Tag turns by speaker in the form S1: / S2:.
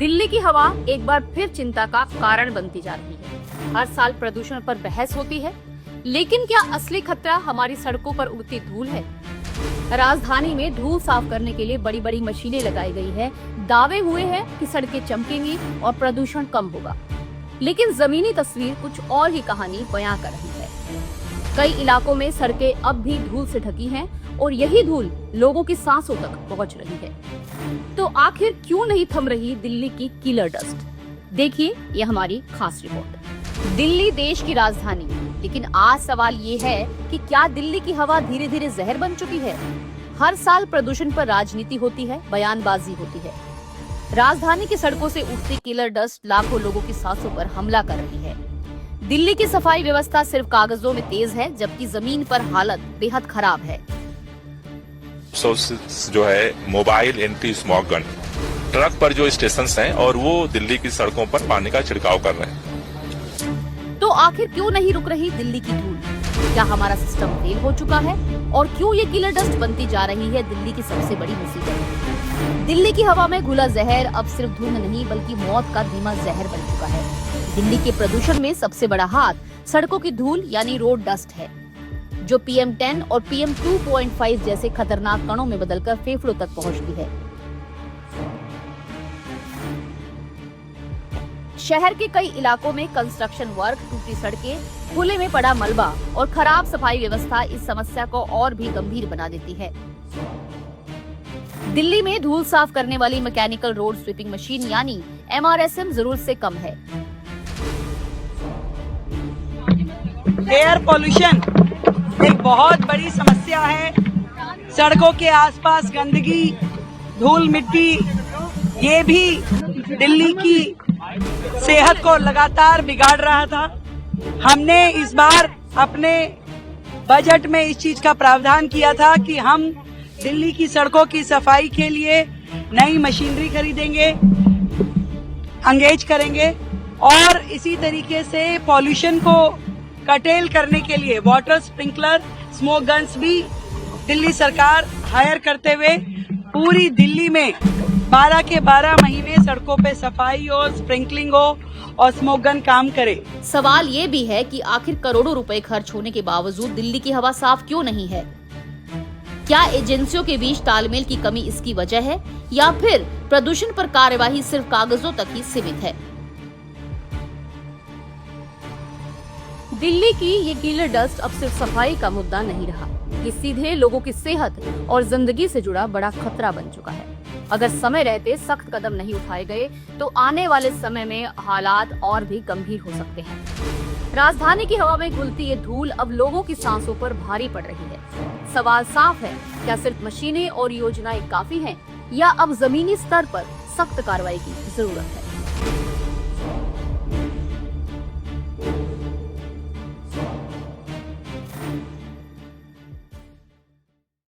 S1: दिल्ली की हवा एक बार फिर चिंता का कारण बनती जा रही है। हर साल प्रदूषण पर बहस होती है, लेकिन क्या असली खतरा हमारी सड़कों पर उड़ती धूल है? राजधानी में धूल साफ करने के लिए बड़ी बड़ी मशीनें लगाई गई है। दावे हुए हैं कि सड़कें चमकेंगी और प्रदूषण कम होगा, लेकिन जमीनी तस्वीर कुछ और ही कहानी बयां कर रही है। कई इलाकों में सड़कें अब भी धूल से ढकी हैं और यही धूल लोगों की सांसों तक पहुंच रही है। तो आखिर क्यों नहीं थम रही दिल्ली की किलर डस्ट? देखिए ये हमारी खास रिपोर्ट। दिल्ली देश की राजधानी, लेकिन आज सवाल ये है कि क्या दिल्ली की हवा धीरे धीरे जहर बन चुकी है? हर साल प्रदूषण पर राजनीति होती है, बयानबाजी होती है। राजधानी की सड़कों से उठती किलर डस्ट लाखों लोगों की सांसों पर हमला कर रही है। दिल्ली की सफाई व्यवस्था सिर्फ कागजों में तेज है, जबकि जमीन पर हालत बेहद खराब है।
S2: जो है mobile anti smog gun truck पर जो स्टेशन हैं और वो दिल्ली की सड़कों पर पानी का छिड़काव कर रहे हैं।
S1: तो आखिर क्यों नहीं रुक रही दिल्ली की धूल? क्या हमारा सिस्टम फेल हो चुका है? और क्यों ये किलर डस्ट बनती जा रही है दिल्ली की सबसे बड़ी मुसीबत? दिल्ली की हवा में घुला जहर अब सिर्फ धुंध नहीं बल्कि मौत का धीमा जहर बन चुका है। दिल्ली के प्रदूषण में सबसे बड़ा हाथ सड़कों की धूल यानी रोड डस्ट है, जो PM10 और PM 2.5 जैसे खतरनाक कणों में बदलकर फेफड़ों तक पहुंचती है। शहर के कई इलाकों में कंस्ट्रक्शन वर्क, टूटी सड़कें, खुले में पड़ा मलबा और खराब सफाई व्यवस्था इस समस्या को और भी गंभीर बना देती है। दिल्ली में धूल साफ करने वाली मैकेनिकल रोड स्वीपिंग मशीन यानी MRSM जरूरत से कम है।
S3: एयर पोल्यूशन एक बहुत बड़ी समस्या है। सड़कों के आसपास गंदगी, धूल मिट्टी, ये भी दिल्ली की सेहत को लगातार बिगाड़ रहा था। हमने इस बार अपने बजट में इस चीज का प्रावधान किया था कि हम दिल्ली की सड़कों की सफाई के लिए नई मशीनरी खरीदेंगे, एंगेज करेंगे और इसी तरीके से पॉल्यूशन को कटेल करने के लिए वाटर स्प्रिंकलर, स्मोक गन्स भी दिल्ली सरकार हायर करते हुए पूरी दिल्ली में 12 के 12 महीने सड़कों पे सफाई हो, स्प्रिंकलिंग हो और स्मोक गन काम करे।
S1: सवाल ये भी है कि आखिर करोड़ों रुपए खर्च होने के बावजूद दिल्ली की हवा साफ क्यों नहीं है? क्या एजेंसियों के बीच तालमेल की कमी इसकी वजह है या फिर प्रदूषण पर कार्यवाही सिर्फ कागजों तक ही सीमित है? दिल्ली की ये किलर डस्ट अब सिर्फ सफाई का मुद्दा नहीं रहा, ये सीधे लोगों की सेहत और जिंदगी से जुड़ा बड़ा खतरा बन चुका है। अगर समय रहते सख्त कदम नहीं उठाए गए तो आने वाले समय में हालात और भी गंभीर हो सकते हैं। राजधानी की हवा में घुलती ये धूल अब लोगों की सांसों पर भारी पड़ रही है। सवाल साफ है, क्या सिर्फ मशीनें और योजनाएं काफी हैं या अब जमीनी स्तर पर सख्त कार्रवाई की जरूरत है?